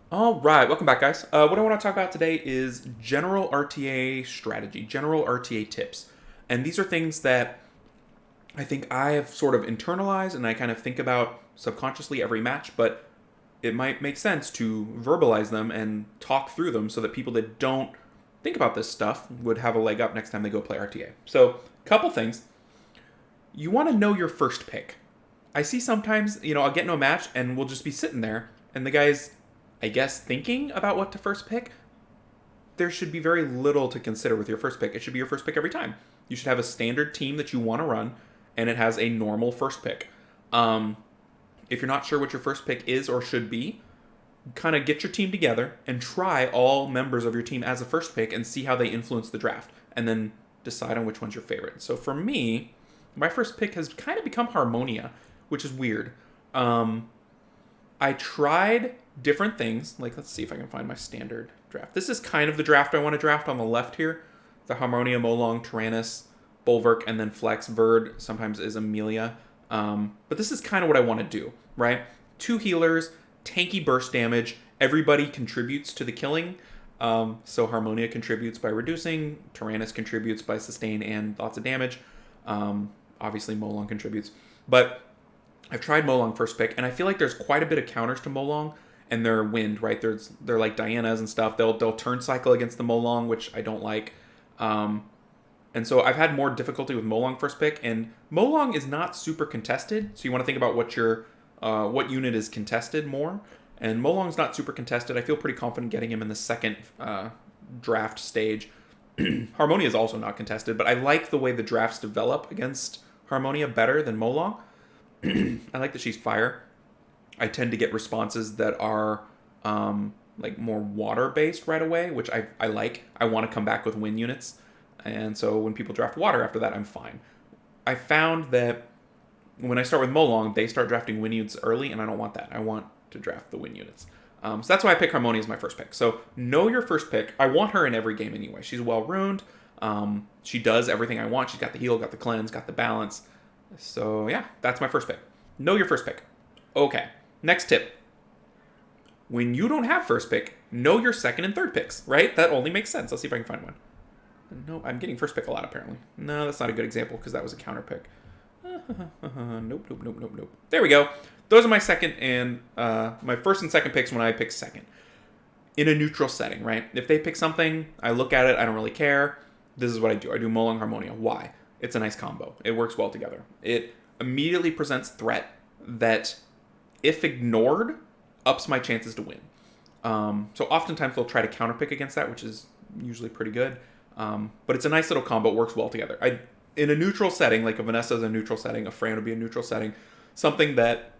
All right, welcome back, guys. What I want to talk about today is general RTA strategy, general RTA tips. And these are things that I think I have sort of internalized and I kind of think about subconsciously every match, but it might make sense to verbalize them and talk through them so that people that don't think about this stuff would have a leg up next time they go play RTA. So, couple things. You want to know your first pick. I see sometimes, I'll get into a match and we'll just be sitting there and the guy's, I guess, thinking about what to first pick. There should be very little to consider with your first pick. It should be your first pick every time. You should have a standard team that you want to run, and it has a normal first pick. If you're not sure what your first pick is or should be, kind of get your team together and try all members of your team as a first pick and see how they influence the draft, and then decide on which one's your favorite. So for me, my first pick has kind of become Harmonia, which is weird. I tried different things. Like, let's see if I can find my standard draft. This is kind of the draft I want to draft on the left here. The Harmonia, Molong, Tyrannus, Bulwark, and then Flex. Verd sometimes is Amelia. But this is kind of what I want to do, right? 2 healers, tanky burst damage. Everybody contributes to the killing. So Harmonia contributes by reducing. Tyrannus contributes by sustain and lots of damage. Obviously, Molong contributes. But I've tried Molong first pick, and I feel like there's quite a bit of counters to Molong, and they're wind, right? They're like Diana's and stuff. They'll turn cycle against the Molong, which I don't like. And so I've had more difficulty with Molong first pick, and Molong is not super contested, so you want to think about what unit is contested more. And Molong's not super contested. I feel pretty confident getting him in the second draft stage. Harmonia is also not contested, but I like the way the drafts develop against Harmonia better than Molong. I like that she's fire. I tend to get responses that are like more water based right away, which I like. I want to come back with wind units, and so when people draft water after that, I'm fine. I found that when I start with Molong, they start drafting wind units early, and I don't want that. I want to draft the wind units. So that's why I pick Harmonia as my first pick. So know your first pick. I want her in every game anyway. She's well ruined. She does everything I want. She's got the heal, got the cleanse, got the balance. So yeah, that's my first pick. Know your first pick. Okay, next tip. When you don't have first pick, know your second and third picks, right? That only makes sense. Let's see if I can find one. No, I'm getting first pick a lot apparently. No, that's not a good example because that was a counter pick. Nope. There we go. Those are my second and my first and second picks when I pick second. In a neutral setting, right? If they pick something, I look at it, I don't really care. This is what I do. I do Molong Harmonia. Why? It's a nice combo. It works well together. It immediately presents threat that, if ignored, ups my chances to win. So oftentimes they'll try to counterpick against that, which is usually pretty good. But it's a nice little combo. It works well together. In a neutral setting, like a Vanessa is a neutral setting, a Fran would be a neutral setting, something that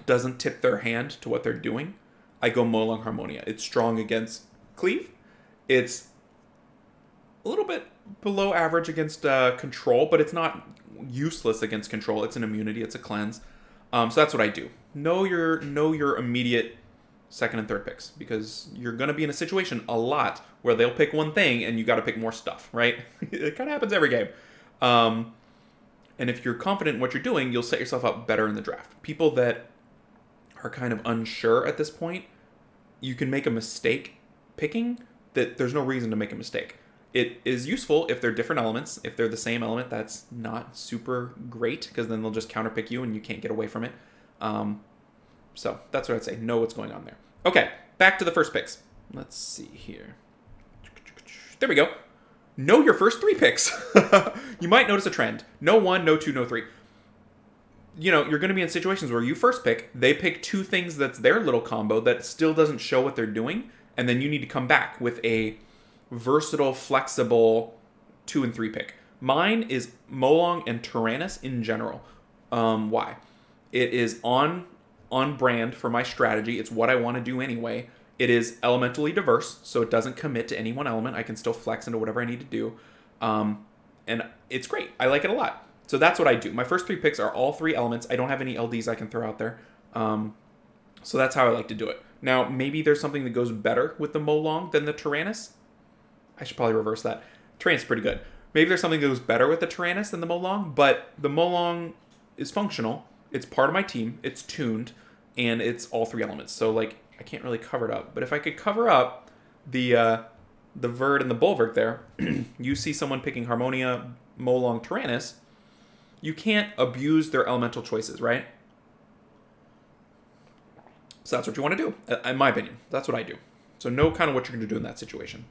doesn't tip their hand to what they're doing, I go Molong Harmonia. It's strong against Cleave. It's a little bit below average against control, but it's not useless against control. It's an immunity. It's a cleanse. So that's what I do. Know your immediate second and third picks, because you're going to be in a situation a lot where they'll pick one thing and you got to pick more stuff, right? It kind of happens every game. And if you're confident in what you're doing, you'll set yourself up better in the draft. People that are kind of unsure at this point, you can make a mistake picking that there's no reason to make a mistake. It is useful if they're different elements. If they're the same element, that's not super great, because then they'll just counterpick you and you can't get away from it. So that's what I'd say. Know what's going on there. Okay, back to the first picks. Let's see here. There we go. Know your first 3 picks. You might notice a trend. No 1, no 2, no 3. You're going to be in situations where you first pick, they pick 2 things that's their little combo that still doesn't show what they're doing, and then you need to come back with a versatile, flexible 2 and 3 pick. Mine is Molong and Tyrannus in general. Why? It is on brand for my strategy. It's what I want to do anyway. It is elementally diverse, so it doesn't commit to any one element. I can still flex into whatever I need to do. And it's great. I like it a lot. So that's what I do. My first 3 picks are all 3 elements. I don't have any LDs I can throw out there. So that's how I like to do it. Now, maybe there's something that goes better with the Molong than the Tyrannus. I should probably reverse that. Tyrannus is pretty good. Maybe there's something that goes better with the Tyrannus than the Molong, but the Molong is functional. It's part of my team. It's tuned, and it's all 3 elements. So, like, I can't really cover it up. But if I could cover up the Verd and the Bulwark there, you see someone picking Harmonia, Molong, Tyrannus, you can't abuse their elemental choices, right? So that's what you want to do, in my opinion. That's what I do. So know kind of what you're going to do in that situation.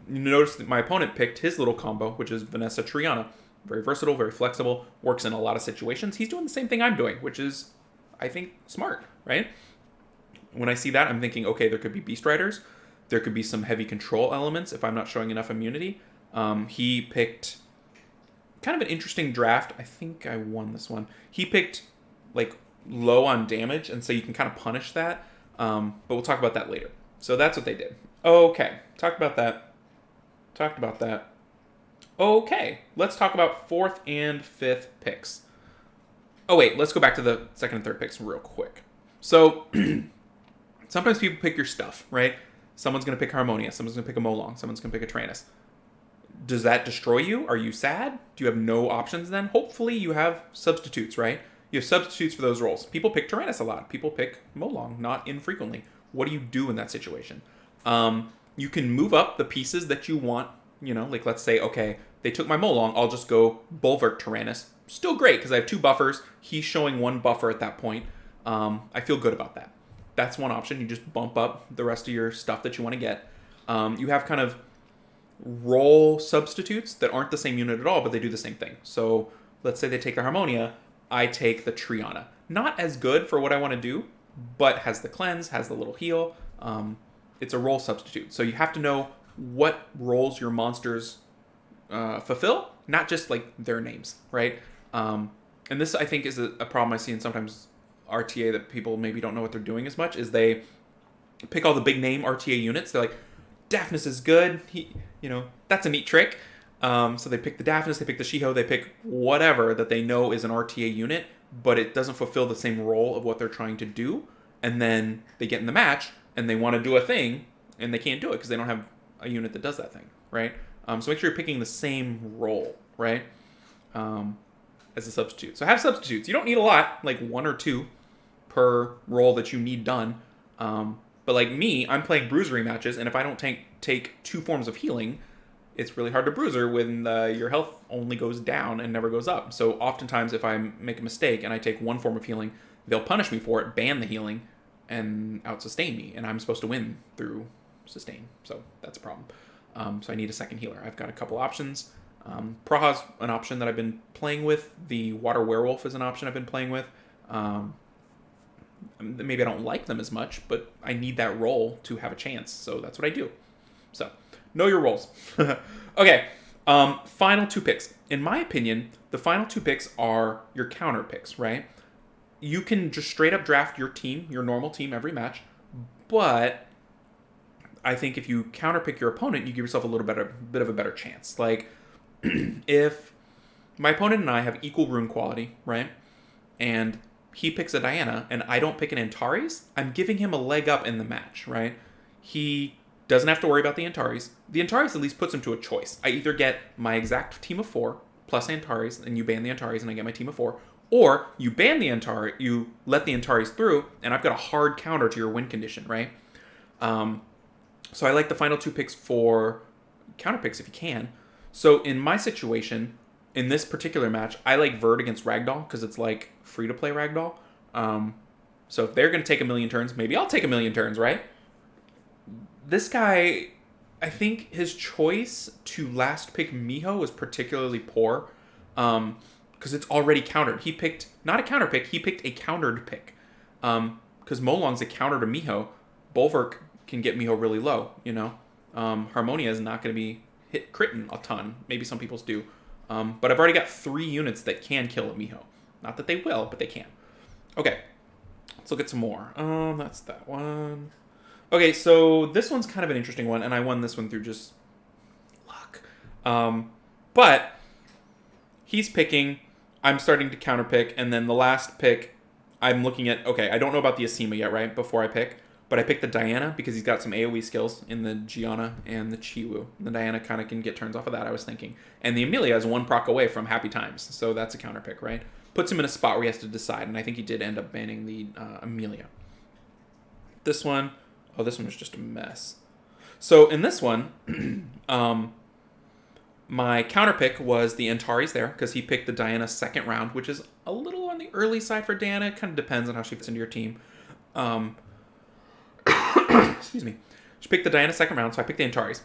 You notice that my opponent picked his little combo, which is Vanessa Triana. Very versatile, very flexible, works in a lot of situations. He's doing the same thing I'm doing, which is, I think, smart, right? When I see that, I'm thinking, okay, there could be Beast Riders. There could be some heavy control elements if I'm not showing enough immunity. He picked kind of an interesting draft. I think I won this one. He picked, like, low on damage, and so you can kind of punish that. But we'll talk about that later. So that's what they did. Okay, talked about that. Okay, let's talk about 4th and 5th picks. Oh wait, let's go back to the 2nd and 3rd picks real quick. So sometimes people pick your stuff, right? Someone's going to pick Harmonia, someone's going to pick a Molong, someone's going to pick a Tyrannus. Does that destroy you? Are you sad? Do you have no options then? Hopefully you have substitutes, right? You have substitutes for those roles. People pick Tyrannus a lot. People pick Molong, not infrequently. What do you do in that situation? You can move up the pieces that you want. You know, like let's say, okay, they took my Molong, I'll just go Bulwark Tyrannus. Still great, because I have 2 buffers. He's showing 1 buffer at that point. I feel good about that. That's one option. You just bump up the rest of your stuff that you want to get. You have kind of role substitutes that aren't the same unit at all, but they do the same thing. So let's say they take the Harmonia, I take the Triana. Not as good for what I want to do, but has the cleanse, has the little heal. It's a role substitute. So you have to know what roles your monsters fulfill, not just like their names, right? And this I think is a problem I see in sometimes RTA that people maybe don't know what they're doing as much, is they pick all the big name RTA units. They're like, Daphnis is good. That's a neat trick. So they pick the Daphnis, they pick the Shiho, they pick whatever that they know is an RTA unit, but it doesn't fulfill the same role of what they're trying to do. And then they get in the match and they want to do a thing and they can't do it because they don't have a unit that does that thing, right? So make sure you're picking the same role, right? As a substitute. So have substitutes. You don't need a lot, like 1 or 2 per role that you need done. But like me, I'm playing bruisery matches, and if I don't take 2 forms of healing, it's really hard to bruiser when your health only goes down and never goes up. So oftentimes if I make a mistake and I take 1 form of healing, they'll punish me for it, ban the healing, and out-sustain me. And I'm supposed to win through sustain. So that's a problem. So I need a second healer. I've got a couple options. Praha's an option that I've been playing with. The Water Werewolf is an option I've been playing with. Maybe I don't like them as much, but I need that role to have a chance. So that's what I do. So know your roles. Okay. Final 2 picks. In my opinion, the final 2 picks are your counter picks, right? You can just straight up draft your team, your normal team every match, but I think if you counterpick your opponent, you give yourself a bit of a better chance. Like, if my opponent and I have equal rune quality, right, and he picks a Diana and I don't pick an Antares, I'm giving him a leg up in the match, right? He doesn't have to worry about the Antares. The Antares at least puts him to a choice. I either get my exact team of 4 plus Antares, and you ban the Antares and I get my team of 4, or you ban the Antares, you let the Antares through, and I've got a hard counter to your win condition, right? So I like the final 2 picks for counter picks if you can. So in my situation, in this particular match, I like Verd against Ragdoll because it's like free to play Ragdoll. So if they're going to take a million turns, maybe I'll take a million turns, right? This guy, I think his choice to last pick Miho was particularly poor because it's already countered. He picked, not a counter pick, he picked a countered pick. Because Molong's a counter to Miho. Bulwark can get Miho really low, you know? Harmonia is not going to be critting a ton. Maybe some people's do. But I've already got 3 units that can kill a Miho. Not that they will, but they can. Okay, let's look at some more. That's that one. Okay, so this one's kind of an interesting one, and I won this one through just luck. But he's picking, I'm starting to counterpick, and then the last pick, I'm looking at, okay, I don't know about the Asima yet, right, before I pick, but I picked the Diana because he's got some AoE skills in the Gianna and the Chiwu. The Diana kind of can get turns off of that, I was thinking. And the Amelia is 1 proc away from Happy Times, so that's a counterpick, right? Puts him in a spot where he has to decide, and I think he did end up banning the Amelia. This one, Oh, this one was just a mess. So in this one, my counter pick was the Antares there, because he picked the Diana second round, which is a little on the early side for Diana. It kind of depends on how she fits into your team. Excuse me. She picked the Diana second round, so I picked the Antares.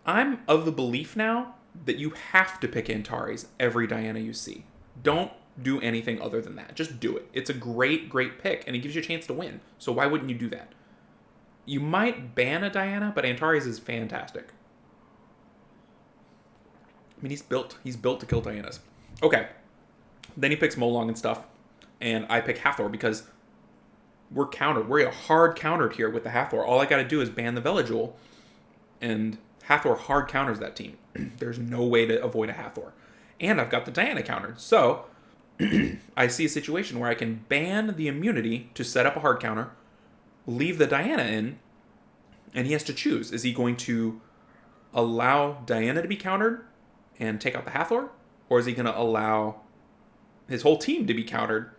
I'm of the belief now that you have to pick Antares every Diana you see. Don't do anything other than that. Just do it. It's a great, great pick, and it gives you a chance to win. So why wouldn't you do that? You might ban a Diana, but Antares is fantastic. I mean, he's built to kill Dianas. Okay. Then he picks Molong and stuff, and I pick Hathor because we're countered. We're hard countered here with the Hathor. All I got to do is ban the Velajewel, and Hathor hard counters that team. There's no way to avoid a Hathor. And I've got the Diana countered. So I see a situation where I can ban the immunity to set up a hard counter, leave the Diana in, and he has to choose. Is he going to allow Diana to be countered and take out the Hathor? Or is he going to allow his whole team to be countered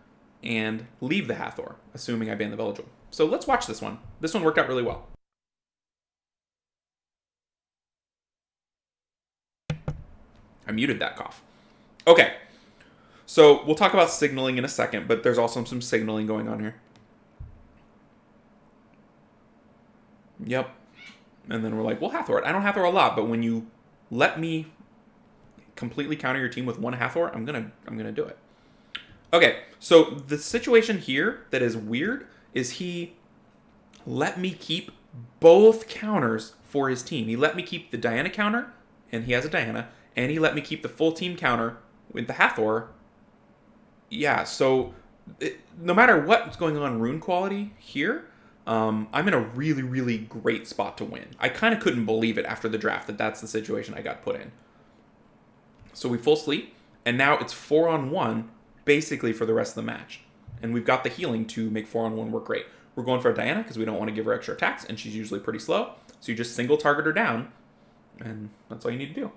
and leave the Hathor, assuming I ban the Velajewel? So let's watch this one. This one worked out really well. I muted that cough. Okay. So we'll talk about signaling in a second, but there's also some signaling going on here. Yep. And then we're like, well, Hathor. I don't Hathor a lot, but when you let me completely counter your team with one Hathor, I'm gonna do it. Okay, so the situation here that is weird is he let me keep both counters for his team. He let me keep the Diana counter, and he has a Diana, and he let me keep the full team counter with the Hathor. Yeah, so no matter what's going on rune quality here, I'm in a really, really great spot to win. I kind of couldn't believe it after the draft that that's the situation I got put in. So we full sleep, and now it's 4-on-1 basically for the rest of the match. And we've got the healing to make 4-on-1 work great. We're going for a Diana because we don't want to give her extra attacks, and she's usually pretty slow. So you just single target her down, and that's all you need to do.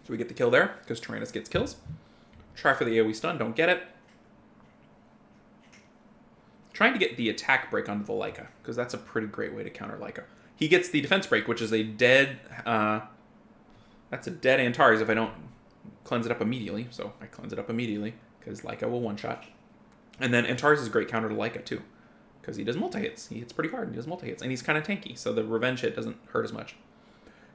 So we get the kill there because Tyrannus gets kills. Try for the AoE stun, don't get it. Trying to get the attack break onto the Leica, because that's a pretty great way to counter Leica. He gets the defense break, which is a dead... that's a dead Antares if I don't cleanse it up immediately. So I cleanse it up immediately, because Leica will one-shot. And then Antares is a great counter to Leica, too, because he does multi-hits. He hits pretty hard, and he does multi-hits. And he's kind of tanky, so the revenge hit doesn't hurt as much.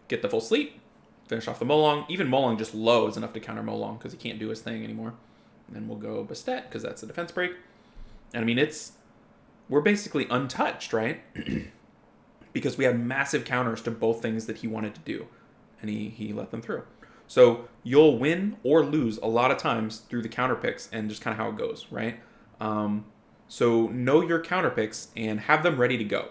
Get the full sleep. Finish off the Molong. Even Molong just low is enough to counter Molong, because he can't do his thing anymore. And then we'll go Bastet, because that's the defense break. And I mean, we're basically untouched, right? Because we had massive counters to both things that he wanted to do. And he let them through. So you'll win or lose a lot of times through the counter picks and just kind of how it goes, right? So know your counter picks and have them ready to go.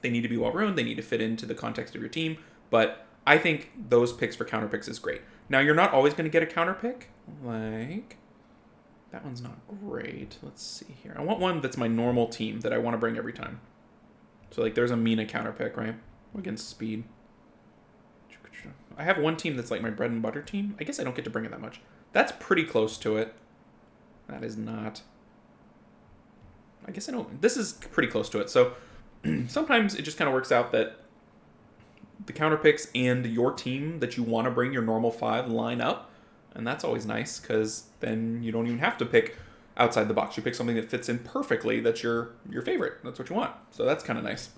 They need to be well ruined. They need to fit into the context of your team. But I think those picks for counter picks is great. Now, you're not always going to get a counter pick. Like, that one's not great. Let's see here. I want one that's my normal team that I want to bring every time. So, like, there's a Mina counter pick, right? Against speed. I have one team that's like my bread and butter team. I guess I don't get to bring it that much. That's pretty close to it. That is not. I guess I don't. This is pretty close to it. So, sometimes it just kind of works out that the counter picks and your team that you want to bring your normal 5 line up. And that's always nice, because then you don't even have to pick outside the box. You pick something that fits in perfectly that's your favorite. That's what you want. So that's kind of nice.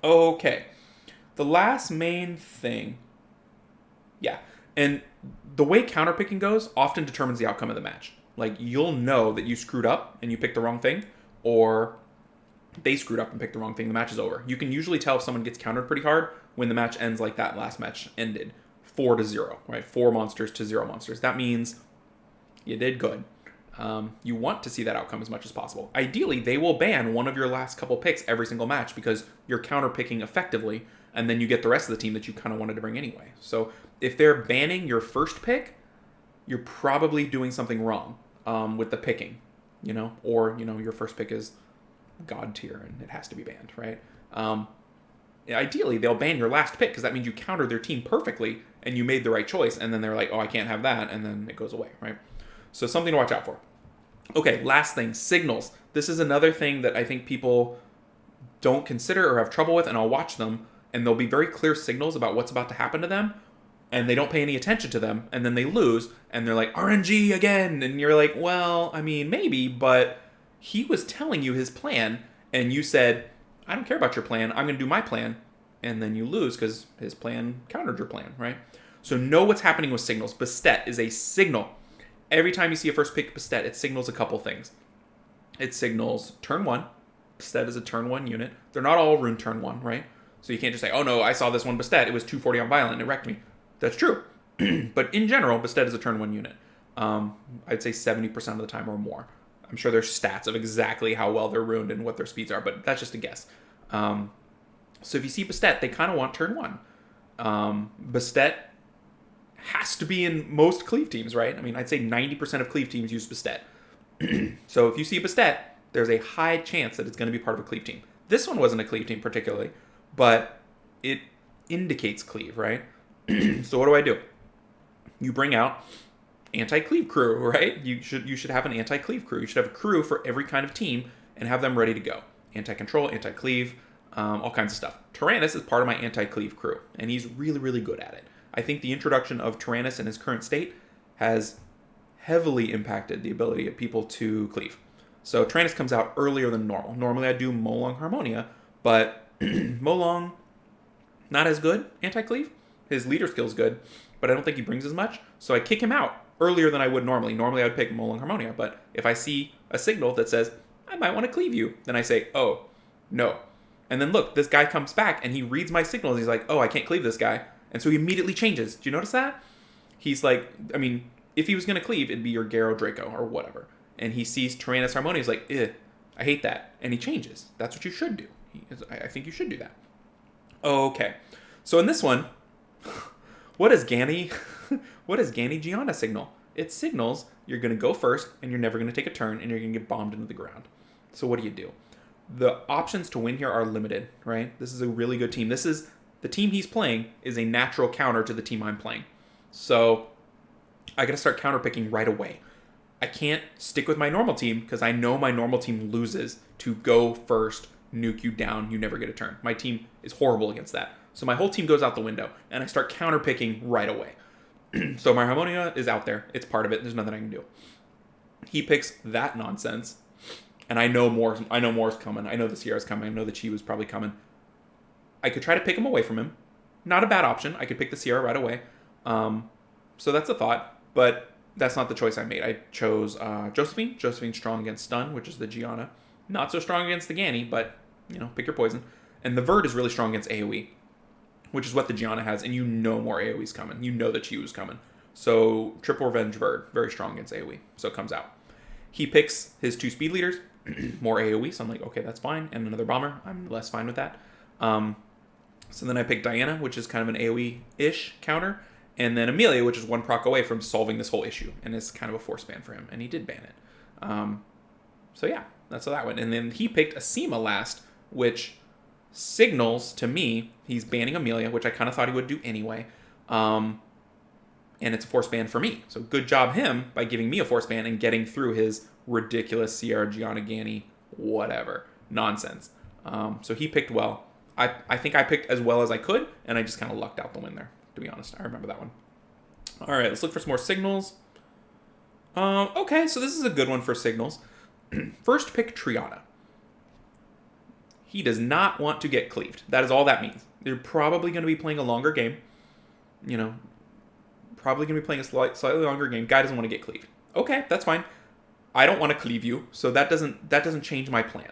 Okay. The last main thing. Yeah. And the way counterpicking goes often determines the outcome of the match. Like, you'll know that you screwed up and you picked the wrong thing, or they screwed up and picked the wrong thing. The match is over. You can usually tell if someone gets countered pretty hard when the match ends like that last match ended. 4-0, right? 4 monsters to 0 monsters. That means you did good. You want to see that outcome as much as possible. Ideally, they will ban one of your last couple picks every single match because you're counter-picking effectively, and then you get the rest of the team that you kind of wanted to bring anyway. So if they're banning your first pick, you're probably doing something wrong with the picking, or, your first pick is God tier and it has to be banned, right? Ideally, they'll ban your last pick because that means you countered their team perfectly and you made the right choice, and then they're like, oh, I can't have that, and then it goes away, right? So something to watch out for. Okay, last thing, signals. This is another thing that I think people don't consider or have trouble with, and I'll watch them, and there'll be very clear signals about what's about to happen to them, and they don't pay any attention to them, and then they lose, and they're like, RNG again, and you're like, well, I mean, maybe, but he was telling you his plan, and you said, I don't care about your plan, I'm going to do my plan, and then you lose because his plan countered your plan, right? So know what's happening with signals. Bastet is a signal. Every time you see a first pick Bastet, it signals a couple things. It signals turn 1. Bastet is a turn 1 unit. They're not all rune turn 1, right? So you can't just say, oh no, I saw this one Bastet, it was 240 on violent, and it wrecked me. That's true. But in general, Bastet is a turn 1 unit. I'd say 70% of the time or more. I'm sure there's stats of exactly how well they're ruined and what their speeds are, but that's just a guess. So if you see Bastet, they kind of want turn 1. Bastet has to be in most cleave teams, right? I mean, I'd say 90% of cleave teams use Bastet. So if you see Bastet, there's a high chance that it's going to be part of a cleave team. This one wasn't a cleave team particularly, but it indicates cleave, right? So what do? You bring out anti-cleave crew, right? You should have an anti-cleave crew. You should have a crew for every kind of team and have them ready to go. Anti-control, anti-cleave, all kinds of stuff. Tyrannus is part of my anti-cleave crew, and he's really, really good at it. I think the introduction of Tyrannus in his current state has heavily impacted the ability of people to cleave. So Tyrannus comes out earlier than normal. Normally I do Molong Harmonia, but Molong, not as good anti-cleave. His leader skill's good, but I don't think he brings as much. So I kick him out earlier than I would normally. Normally I would pick Molong Harmonia, but if I see a signal that says, I might want to cleave you, then I say, oh, no. And then look, this guy comes back and he reads my signals. He's like, oh, I can't cleave this guy. And so he immediately changes. Do you notice that? He's like, I mean, if he was going to cleave, it'd be your Garo Draco or whatever. And he sees Tyrannus Harmonia. He's like, I hate that. And he changes. That's what you should do. I think you should do that. Okay. So in this one, what does Gani Gianna signal? It signals you're going to go first and you're never going to take a turn and you're going to get bombed into the ground. So what do? The options to win here are limited, right? This is a really good team. The team he's playing is a natural counter to the team I'm playing. So I got to start counterpicking right away. I can't stick with my normal team because I know my normal team loses to go first, nuke you down, you never get a turn. My team is horrible against that. So my whole team goes out the window and I start counterpicking right away. So my Harmonia is out there. It's part of it. There's nothing I can do. He picks that nonsense. And I know more's coming. I know the Sierra's coming. I know the Chi was probably coming. I could try to pick him away from him. Not a bad option. I could pick the Sierra right away. So that's a thought. But that's not the choice I made. I chose Josephine. Josephine's strong against stun, which is the Gianna. Not so strong against the Gani, but, pick your poison. And the Verd is really strong against AoE, which is what the Gianna has. And you know more AoE's coming. You know the Chi was coming. So Triple Revenge Verd, very strong against AoE. So it comes out. He picks his 2 speed leaders, more AoE. So I'm like, okay, that's fine. And another bomber. I'm less fine with that. So then I picked Diana, which is kind of an AoE-ish counter. And then Amelia, which is 1 proc away from solving this whole issue. And it's kind of a force ban for him. And he did ban it. So yeah, that's how that went. And then he picked Asima last, which signals to me he's banning Amelia, which I kind of thought he would do anyway. And it's a force ban for me. So good job him by giving me a force ban and getting through his ridiculous Sierra, Gianna, Gani, whatever nonsense. So he picked well. I think I picked as well as I could, and I just kind of lucked out the win there, to be honest. I remember that one. All right, let's look for some more signals. Okay, so this is a good one for signals. First pick Triana. He does not want to get cleaved. That is all that means. They're probably going to be playing a longer game. Probably going to be playing a slightly longer game. Guy doesn't want to get cleaved. Okay, that's fine. I don't want to cleave you, so that doesn't change my plan.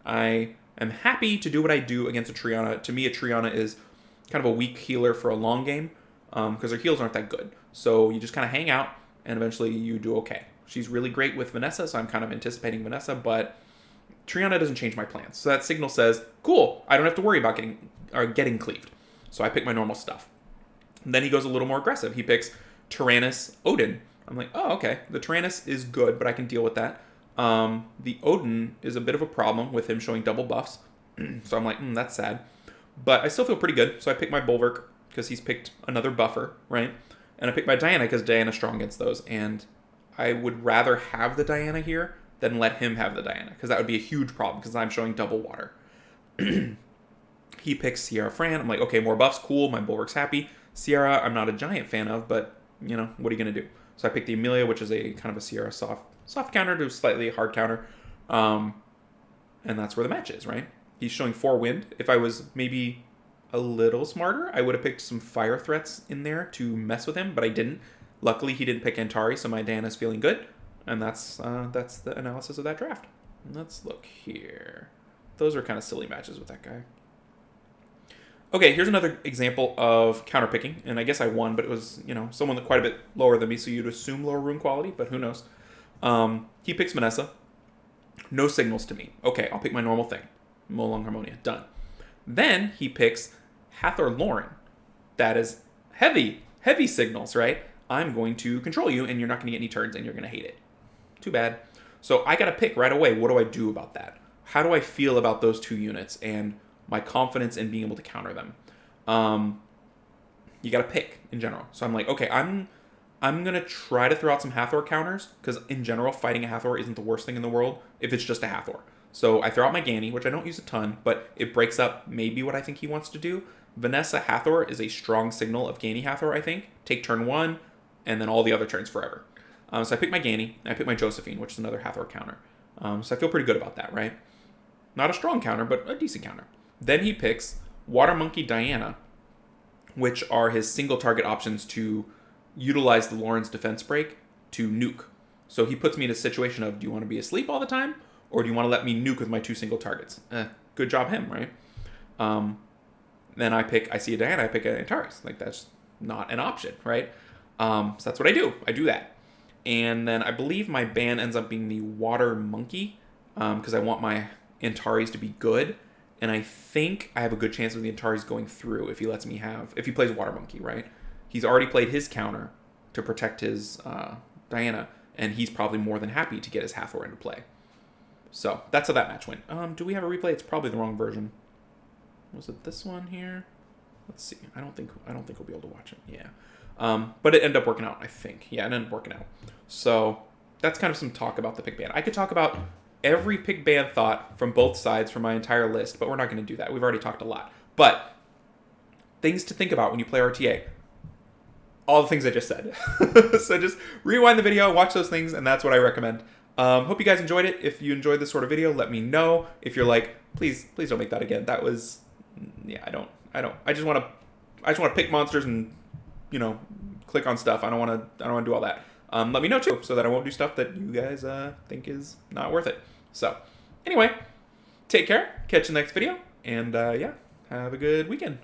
I am happy to do what I do against a Triana. To me, a Triana is kind of a weak healer for a long game because her heals aren't that good. So you just kind of hang out, and eventually you do okay. She's really great with Vanessa, so I'm kind of anticipating Vanessa, but Triana doesn't change my plans. So that signal says, cool, I don't have to worry about getting cleaved. So I pick my normal stuff. And then he goes a little more aggressive. He picks Tyrannus Odin. I'm like, oh, okay. The Tyrannus is good, but I can deal with that. The Odin is a bit of a problem with him showing double buffs. So I'm like, that's sad. But I still feel pretty good. So I pick my Bulwark because he's picked another buffer, right? And I pick my Diana because Diana's strong against those. And I would rather have the Diana here then let him have the Diana, because that would be a huge problem, because I'm showing double water. He picks Sierra Fran. I'm like, okay, more buffs, cool. My Bulwark's happy. Sierra, I'm not a giant fan of, but, you know, what are you going to do? So I picked the Amelia, which is a kind of a Sierra soft counter to a slightly hard counter. And that's where the match is, right? He's showing 4 wind. If I was maybe a little smarter, I would have picked some fire threats in there to mess with him, but I didn't. Luckily, he didn't pick Antari, so my Diana's feeling good. And that's the analysis of that draft. Let's look here. Those are kind of silly matches with that guy. Okay, here's another example of counterpicking, and I guess I won, but it was, you know, someone that quite a bit lower than me, so you'd assume lower rune quality, but who knows. He picks Vanessa. No signals to me. Okay, I'll pick my normal thing. Molong Harmonia. Done. Then he picks Hathor Lauren. That is heavy signals, right? I'm going to control you, and you're not going to get any turns, and you're going to hate it. Too bad. So I got to pick right away, what do I do about that? How do I feel about those 2 units and my confidence in being able to counter them? You got to pick in general. So I'm like, okay, I'm going to try to throw out some Hathor counters, because in general, fighting a Hathor isn't the worst thing in the world if it's just a Hathor. So I throw out my Ganny, which I don't use a ton, but it breaks up maybe what I think he wants to do. Vanessa Hathor is a strong signal of Ganny Hathor, I think. Take turn 1, and then all the other turns forever. So I pick my Ganny, and I pick my Josephine, which is another Hathor counter. So I feel pretty good about that, right? Not a strong counter, but a decent counter. Then he picks Water Monkey Diana, which are his single target options to utilize the Lauren's defense break to nuke. So he puts me in a situation of, do you want to be asleep all the time, or do you want to let me nuke with my 2 single targets? Good job him, right? Then I see a Diana, I pick an Antares. Like, that's not an option, right? So that's what I do. I do that. And then I believe my ban ends up being the Water Monkey, because I want my Antares to be good. And I think I have a good chance of the Antares going through if he plays Water Monkey, right? He's already played his counter to protect his Diana, and he's probably more than happy to get his Hathor into play. So that's how that match went. Do we have a replay? It's probably the wrong version. Was it this one here? Let's see. I don't think we'll be able to watch it. Yeah. But it ended up working out, I think. Yeah, it ended up working out. So that's kind of some talk about the pick ban. I could talk about every pick ban thought from both sides for my entire list, but we're not going to do that. We've already talked a lot. But things to think about when you play RTA. All the things I just said. So just rewind the video, watch those things, and that's what I recommend. Hope you guys enjoyed it. If you enjoyed this sort of video, let me know. If you're like, please don't make that again. That was, yeah, I don't. I just want to pick monsters and, you know, click on stuff. I don't want to do all that. Let me know too, so that I won't do stuff that you guys think is not worth it. So, anyway, take care. Catch you in the next video, and yeah, have a good weekend.